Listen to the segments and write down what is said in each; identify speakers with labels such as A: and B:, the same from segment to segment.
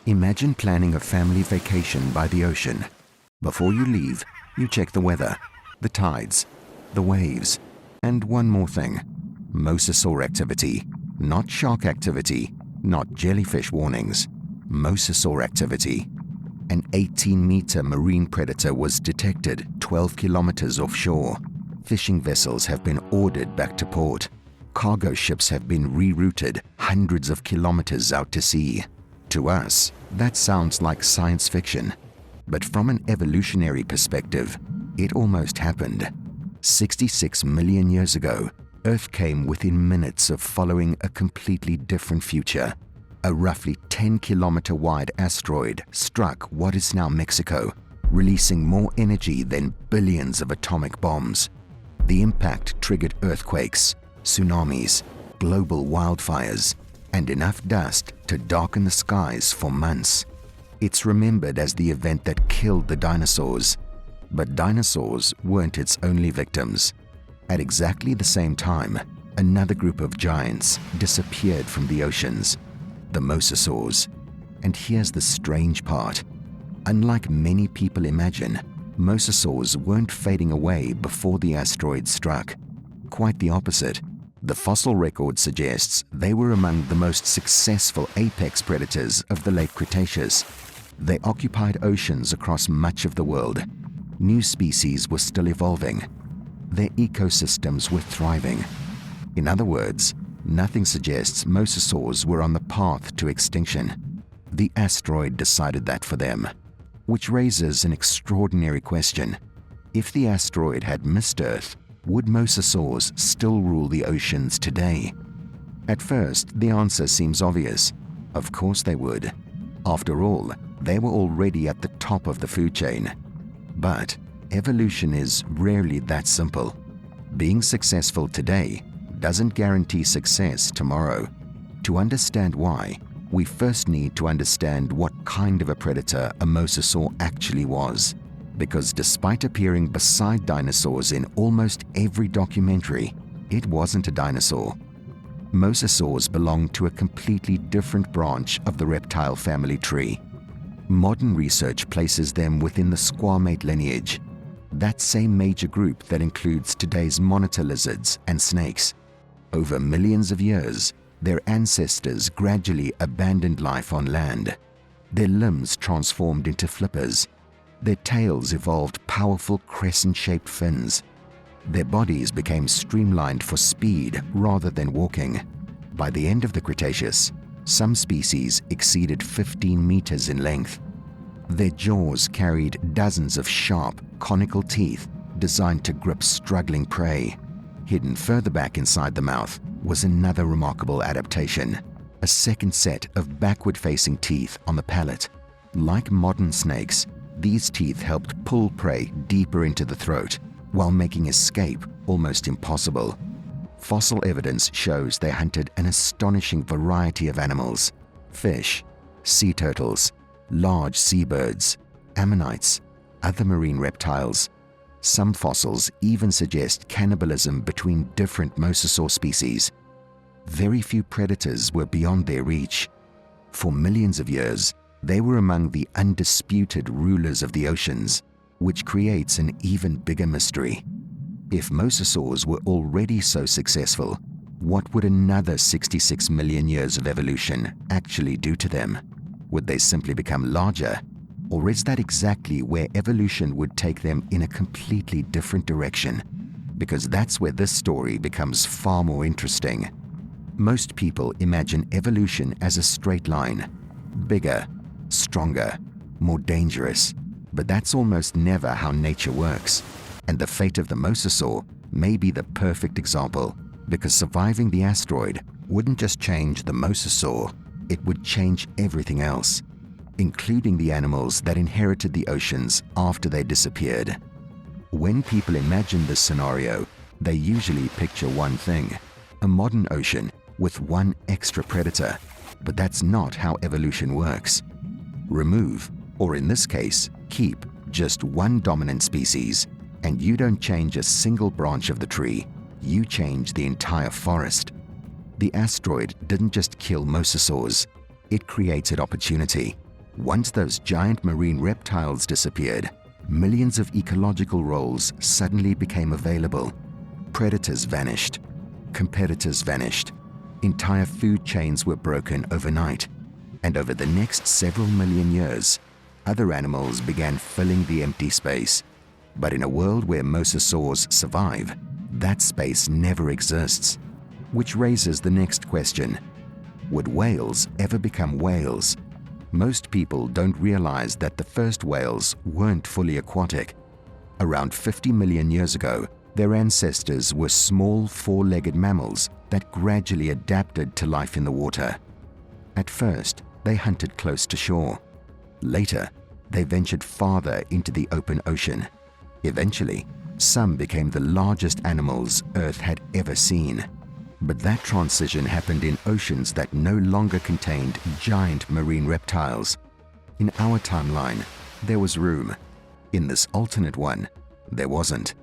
A: Imagine planning a family vacation by the ocean. Before you leave, you check the weather, the tides, the waves, and one more thing: mosasaur activity. Not shark activity, not jellyfish warnings. Mosasaur activity. An 18-meter marine predator was detected 12 kilometers offshore. Fishing vessels have been ordered back to port. Cargo ships have been rerouted hundreds of kilometers out to sea. To us, that sounds like science fiction. But from an evolutionary perspective, it almost happened. 66 million years ago, Earth came within minutes of following a completely different future. A roughly 10-kilometer wide asteroid struck what is now Mexico, releasing more energy than billions of atomic bombs. The impact triggered earthquakes, tsunamis, global wildfires, and enough dust to darken the skies for months. It's remembered as the event that killed the dinosaurs. But dinosaurs weren't its only victims. At exactly the same time, another group of giants disappeared from the oceans, the mosasaurs. And here's the strange part. Unlike many people imagine, mosasaurs weren't fading away before the asteroid struck. Quite the opposite. The fossil record suggests they were among the most successful apex predators of the late Cretaceous. They occupied oceans across much of the world. New species were still evolving. Their ecosystems were thriving. In other words, nothing suggests mosasaurs were on the path to extinction. The asteroid decided that for them, which raises an extraordinary question. If the asteroid had missed Earth, would mosasaurs still rule the oceans today? At first, the answer seems obvious. Of course they would. After all, they were already at the top of the food chain. But evolution is rarely that simple. Being successful today doesn't guarantee success tomorrow. To understand why, we first need to understand what kind of a predator a mosasaur actually was. Because despite appearing beside dinosaurs in almost every documentary, it wasn't a dinosaur. Mosasaurs belong to a completely different branch of the reptile family tree. Modern research places them within the squamate lineage, that same major group that includes today's monitor lizards and snakes. Over millions of years, their ancestors gradually abandoned life on land. Their limbs transformed into flippers. Their tails evolved powerful crescent-shaped fins. Their bodies became streamlined for speed rather than walking. By the end of the Cretaceous, some species exceeded 15 meters in length. Their jaws carried dozens of sharp, conical teeth designed to grip struggling prey. Hidden further back inside the mouth was another remarkable adaptation: a second set of backward-facing teeth on the palate. Like modern snakes, these teeth helped pull prey deeper into the throat, while making escape almost impossible. Fossil evidence shows they hunted an astonishing variety of animals: fish, sea turtles, large seabirds, ammonites, other marine reptiles. Some fossils even suggest cannibalism between different mosasaur species. Very few predators were beyond their reach. For millions of years, they were among the undisputed rulers of the oceans, which creates an even bigger mystery. If mosasaurs were already so successful, what would another 66 million years of evolution actually do to them? Would they simply become larger? Or is that exactly where evolution would take them in a completely different direction? Because that's where this story becomes far more interesting. Most people imagine evolution as a straight line: bigger, stronger, more dangerous. But that's almost never how nature works. And the fate of the mosasaur may be the perfect example, because surviving the asteroid wouldn't just change the mosasaur, it would change everything else, including the animals that inherited the oceans after they disappeared. When people imagine this scenario, they usually picture one thing: a modern ocean with one extra predator. But that's not how evolution works. Remove, or in this case, keep, just one dominant species, and you don't change a single branch of the tree, you change the entire forest. The asteroid didn't just kill mosasaurs, it created opportunity. Once those giant marine reptiles disappeared, millions of ecological roles suddenly became available. Predators vanished. Competitors vanished. Entire food chains were broken overnight. And over the next several million years, other animals began filling the empty space. But in a world where mosasaurs survive, that space never exists. Which raises the next question. Would whales ever become whales? Most people don't realize that the first whales weren't fully aquatic. Around 50 million years ago, their ancestors were small four-legged mammals that gradually adapted to life in the water. At first, they hunted close to shore. Later, they ventured farther into the open ocean. Eventually, some became the largest animals Earth had ever seen. But that transition happened in oceans that no longer contained giant marine reptiles. In our timeline, there was room. In this alternate one, there wasn't.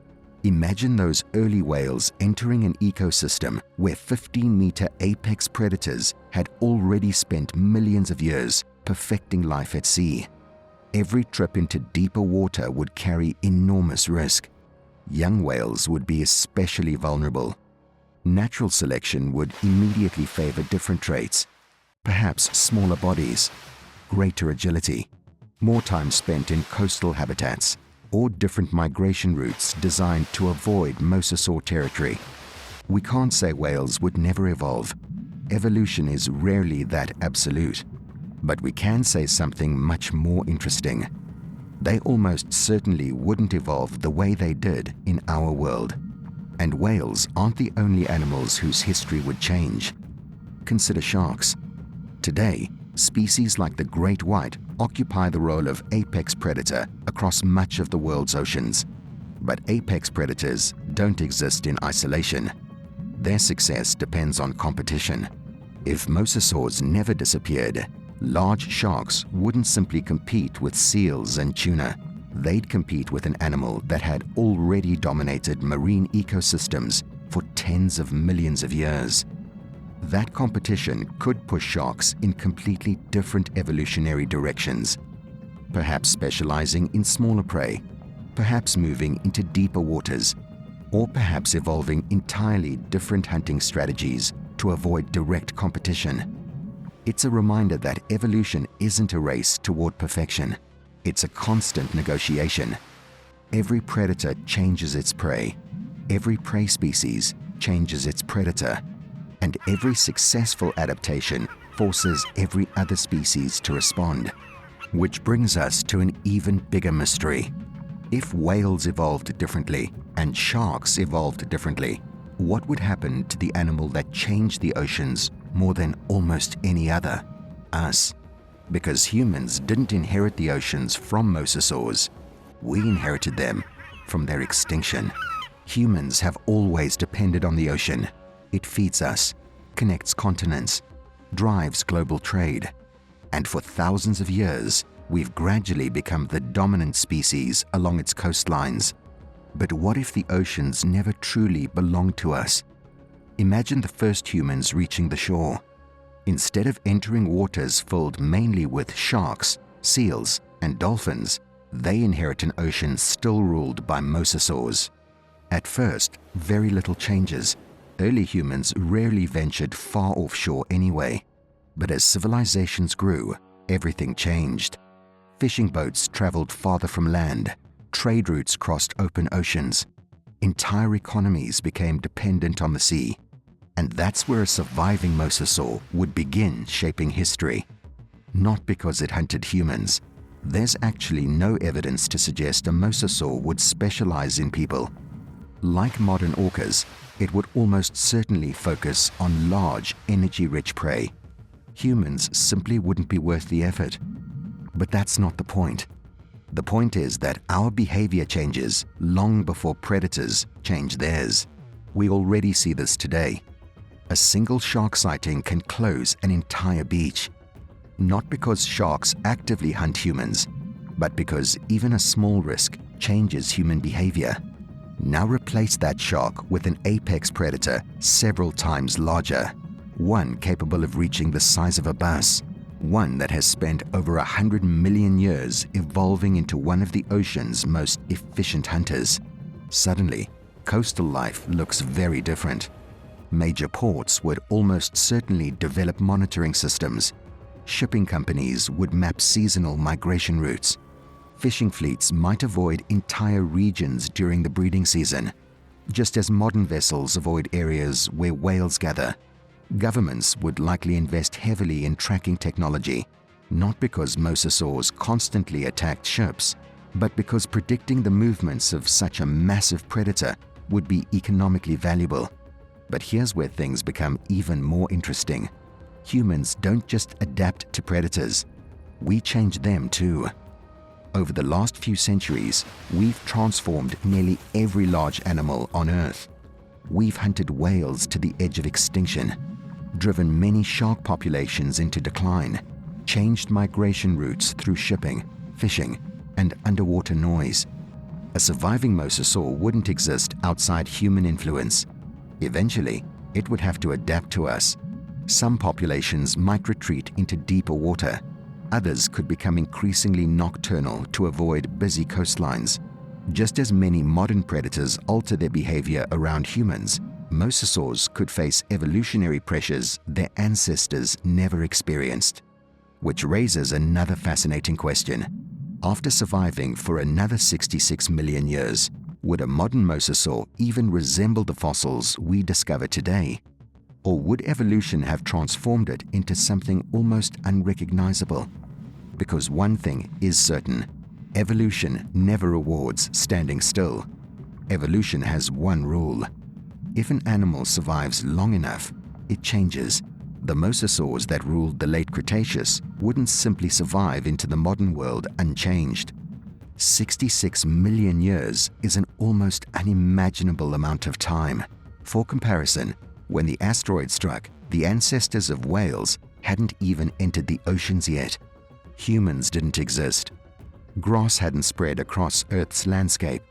A: Imagine those early whales entering an ecosystem where 15-meter apex predators had already spent millions of years perfecting life at sea. Every trip into deeper water would carry enormous risk. Young whales would be especially vulnerable. Natural selection would immediately favor different traits, perhaps smaller bodies, greater agility, more time spent in coastal habitats, or different migration routes designed to avoid mosasaur territory. We can't say whales would never evolve. Evolution is rarely that absolute. But we can say something much more interesting. They almost certainly wouldn't evolve the way they did in our world. And whales aren't the only animals whose history would change. Consider sharks. Today, species like the great white occupy the role of apex predator across much of the world's oceans. But apex predators don't exist in isolation. Their success depends on competition. If mosasaurs never disappeared, large sharks wouldn't simply compete with seals and tuna. They'd compete with an animal that had already dominated marine ecosystems for tens of millions of years. That competition could push sharks in completely different evolutionary directions, perhaps specializing in smaller prey, perhaps moving into deeper waters, or perhaps evolving entirely different hunting strategies to avoid direct competition. It's a reminder that evolution isn't a race toward perfection. It's a constant negotiation. Every predator changes its prey. Every prey species changes its predator. And every successful adaptation forces every other species to respond. Which brings us to an even bigger mystery. If whales evolved differently and sharks evolved differently, what would happen to the animal that changed the oceans more than almost any other? Us. Because humans didn't inherit the oceans from mosasaurs. We inherited them from their extinction. Humans have always depended on the ocean. It feeds us, connects continents, drives global trade. And for thousands of years, we've gradually become the dominant species along its coastlines. But what if the oceans never truly belonged to us? Imagine the first humans reaching the shore. Instead of entering waters filled mainly with sharks, seals, and dolphins, they inherit an ocean still ruled by mosasaurs. At first, very little changes. Early humans rarely ventured far offshore anyway. But as civilizations grew, everything changed. Fishing boats traveled farther from land. Trade routes crossed open oceans. Entire economies became dependent on the sea. And that's where a surviving mosasaur would begin shaping history. Not because it hunted humans. There's actually no evidence to suggest a mosasaur would specialize in people. Like modern orcas, it would almost certainly focus on large, energy-rich prey. Humans simply wouldn't be worth the effort. But that's not the point. The point is that our behavior changes long before predators change theirs. We already see this today. A single shark sighting can close an entire beach. Not because sharks actively hunt humans, but because even a small risk changes human behavior. Now replace that shark with an apex predator several times larger, one capable of reaching the size of a bus. one that has spent over 100 million years evolving into one of the ocean's most efficient hunters. Suddenly, coastal life looks very different. Major ports would almost certainly develop monitoring systems. Shipping companies would map seasonal migration routes. Fishing fleets might avoid entire regions during the breeding season, just as modern vessels avoid areas where whales gather. Governments would likely invest heavily in tracking technology, not because mosasaurs constantly attacked ships, but because predicting the movements of such a massive predator would be economically valuable. But here's where things become even more interesting. Humans don't just adapt to predators, we change them too. Over the last few centuries, we've transformed nearly every large animal on Earth. We've hunted whales to the edge of extinction, driven many shark populations into decline, changed migration routes through shipping, fishing, and underwater noise. A surviving mosasaur wouldn't exist outside human influence. Eventually, it would have to adapt to us. Some populations might retreat into deeper water. Others could become increasingly nocturnal to avoid busy coastlines. Just as many modern predators alter their behavior around humans, mosasaurs could face evolutionary pressures their ancestors never experienced. Which raises another fascinating question. After surviving for another 66 million years, would a modern mosasaur even resemble the fossils we discover today? Or would evolution have transformed it into something almost unrecognizable? Because one thing is certain, evolution never rewards standing still. Evolution has one rule. If an animal survives long enough, it changes. The mosasaurs that ruled the late Cretaceous wouldn't simply survive into the modern world unchanged. 66 million years is an almost unimaginable amount of time. For comparison, when the asteroid struck, the ancestors of whales hadn't even entered the oceans yet. Humans didn't exist. Grass hadn't spread across Earth's landscape.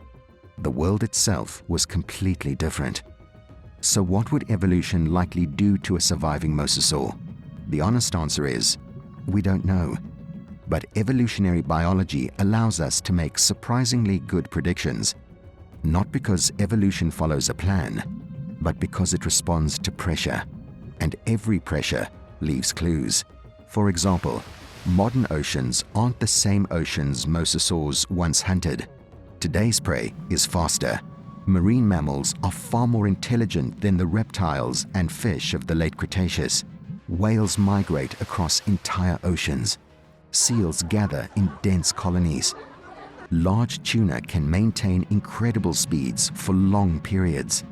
A: The world itself was completely different. So what would evolution likely do to a surviving mosasaur? The honest answer is, we don't know. But evolutionary biology allows us to make surprisingly good predictions. Not because evolution follows a plan, but because it responds to pressure. And every pressure leaves clues. For example, modern oceans aren't the same oceans mosasaurs once hunted. Today's prey is faster. Marine mammals are far more intelligent than the reptiles and fish of the late Cretaceous. Whales migrate across entire oceans. Seals gather in dense colonies. Large tuna can maintain incredible speeds for long periods.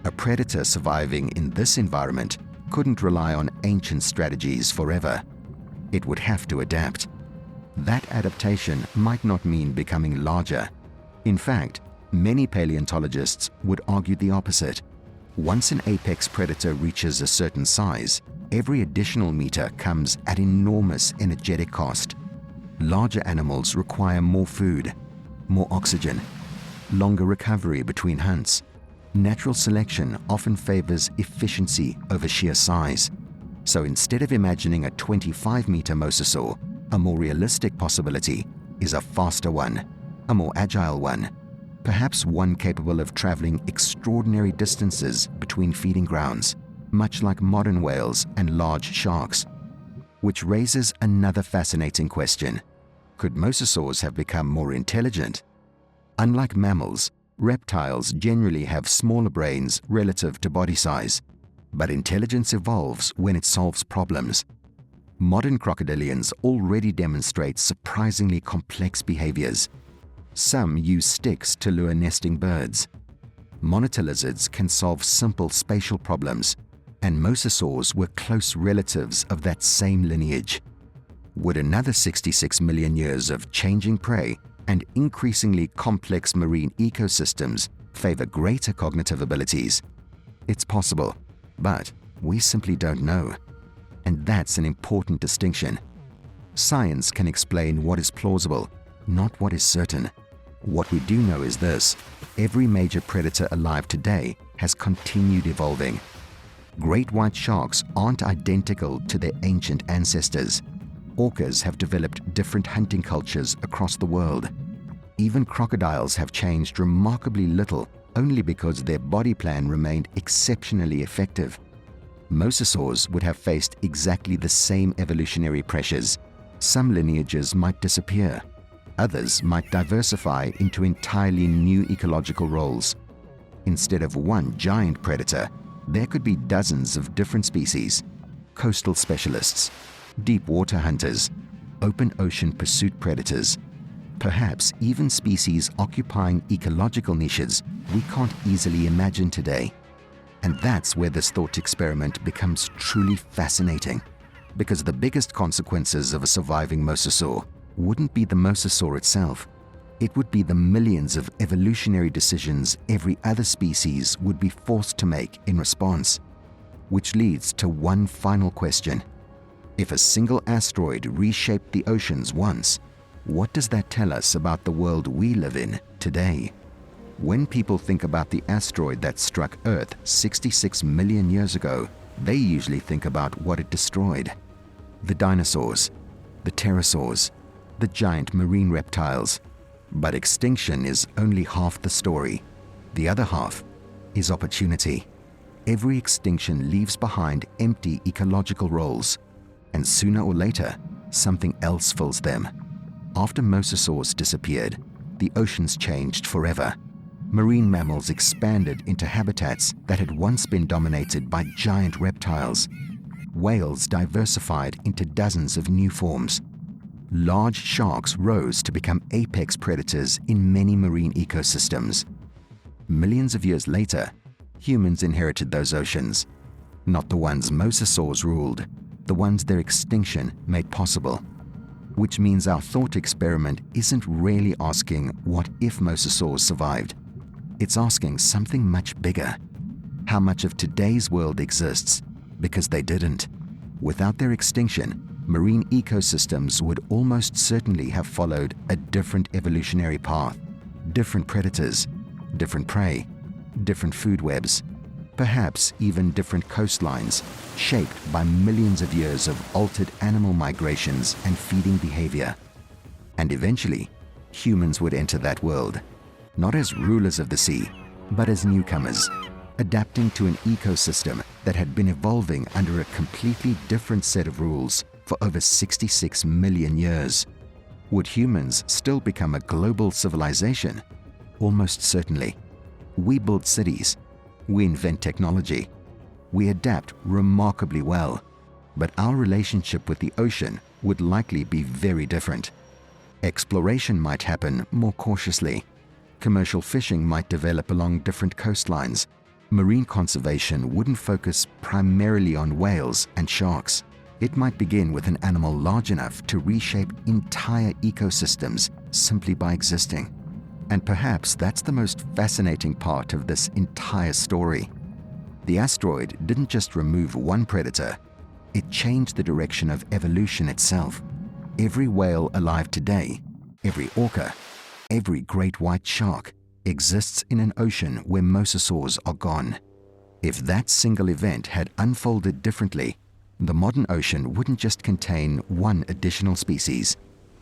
A: A predator surviving in this environment couldn't rely on ancient strategies forever. It would have to adapt. That adaptation might not mean becoming larger. In fact, many paleontologists would argue the opposite. Once an apex predator reaches a certain size, every additional meter comes at enormous energetic cost. Larger animals require more food, more oxygen, longer recovery between hunts. Natural selection often favors efficiency over sheer size. So instead of imagining a 25-meter mosasaur, a more realistic possibility is a faster one, a more agile one, perhaps one capable of traveling extraordinary distances between feeding grounds, much like modern whales and large sharks. Which raises another fascinating question. Could mosasaurs have become more intelligent? Unlike mammals, reptiles generally have smaller brains relative to body size, but intelligence evolves when it solves problems. Modern crocodilians already demonstrate surprisingly complex behaviors. Some use sticks to lure nesting birds. Monitor lizards can solve simple spatial problems, and mosasaurs were close relatives of that same lineage. Would another 66 million years of changing prey and increasingly complex marine ecosystems favor greater cognitive abilities? It's possible, but we simply don't know. And that's an important distinction. Science can explain what is plausible, not what is certain. What we do know is this: every major predator alive today has continued evolving. Great white sharks aren't identical to their ancient ancestors. Orcas have developed different hunting cultures across the world. Even crocodiles have changed remarkably little only because their body plan remained exceptionally effective. Mosasaurs would have faced exactly the same evolutionary pressures. Some lineages might disappear. Others might diversify into entirely new ecological roles. Instead of one giant predator, there could be dozens of different species: coastal specialists, deep water hunters, open ocean pursuit predators, perhaps even species occupying ecological niches we can't easily imagine today. And that's where this thought experiment becomes truly fascinating, because the biggest consequences of a surviving mosasaur wouldn't be the mosasaur itself. It would be the millions of evolutionary decisions every other species would be forced to make in response. Which leads to one final question. If a single asteroid reshaped the oceans once, what does that tell us about the world we live in today? When people think about the asteroid that struck Earth 66 million years ago, they usually think about what it destroyed: the dinosaurs, the pterosaurs, the giant marine reptiles. But extinction is only half the story. The other half is opportunity. Every extinction leaves behind empty ecological roles, and sooner or later, something else fills them. After mosasaurs disappeared, the oceans changed forever. Marine mammals expanded into habitats that had once been dominated by giant reptiles. Whales diversified into dozens of new forms. Large sharks rose to become apex predators in many marine ecosystems. Millions of years later, humans inherited those oceans. Not the ones mosasaurs ruled, the ones their extinction made possible. Which means our thought experiment isn't really asking what if mosasaurs survived. It's asking something much bigger. How much of today's world exists because they didn't? Without their extinction, marine ecosystems would almost certainly have followed a different evolutionary path. Different predators, different prey, different food webs, perhaps even different coastlines, shaped by millions of years of altered animal migrations and feeding behavior. And eventually, humans would enter that world, not as rulers of the sea, but as newcomers, adapting to an ecosystem that had been evolving under a completely different set of rules for over 66 million years. Would humans still become a global civilization? Almost certainly. We build cities. We invent technology. We adapt remarkably well. But our relationship with the ocean would likely be very different. Exploration might happen more cautiously. Commercial fishing might develop along different coastlines. Marine conservation wouldn't focus primarily on whales and sharks. It might begin with an animal large enough to reshape entire ecosystems simply by existing. And perhaps that's the most fascinating part of this entire story. The asteroid didn't just remove one predator, it changed the direction of evolution itself. Every whale alive today, every orca, every great white shark exists in an ocean where mosasaurs are gone. If that single event had unfolded differently, the modern ocean wouldn't just contain one additional species.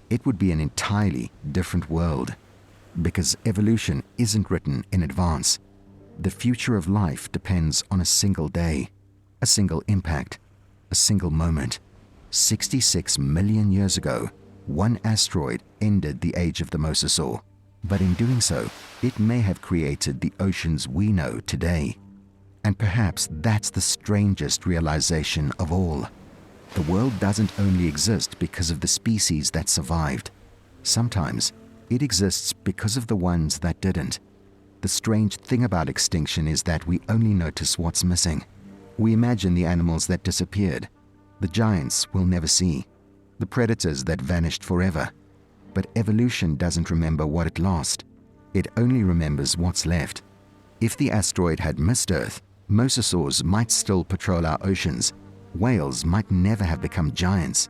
A: It would be an entirely different world. Because evolution isn't written in advance. The future of life depends on a single day, a single impact, a single moment. 66 million years ago, one asteroid ended the age of the mosasaur. But in doing so, it may have created the oceans we know today. And perhaps that's the strangest realization of all. The world doesn't only exist because of the species that survived. Sometimes it exists because of the ones that didn't. The strange thing about extinction is that we only notice what's missing. We imagine the animals that disappeared, the giants we'll never see, the predators that vanished forever. But evolution doesn't remember what it lost. It only remembers what's left. If the asteroid had missed Earth, mosasaurs might still patrol our oceans. Whales might never have become giants.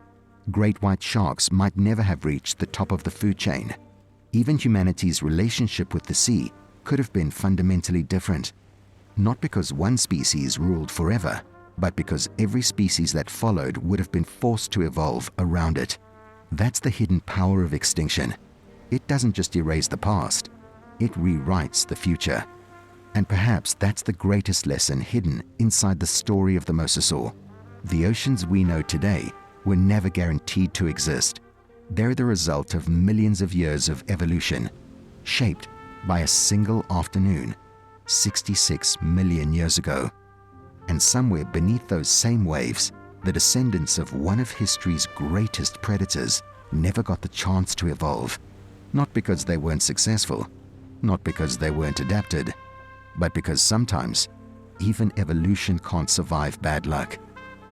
A: Great white sharks might never have reached the top of the food chain. Even humanity's relationship with the sea could have been fundamentally different. Not because one species ruled forever, but because every species that followed would have been forced to evolve around it. That's the hidden power of extinction. It doesn't just erase the past, it rewrites the future. And perhaps that's the greatest lesson hidden inside the story of the mosasaur. The oceans we know today were never guaranteed to exist. They're the result of millions of years of evolution, shaped by a single afternoon, 66 million years ago. And somewhere beneath those same waves, the descendants of one of history's greatest predators never got the chance to evolve. Not because they weren't successful, not because they weren't adapted, but because sometimes even evolution can't survive bad luck.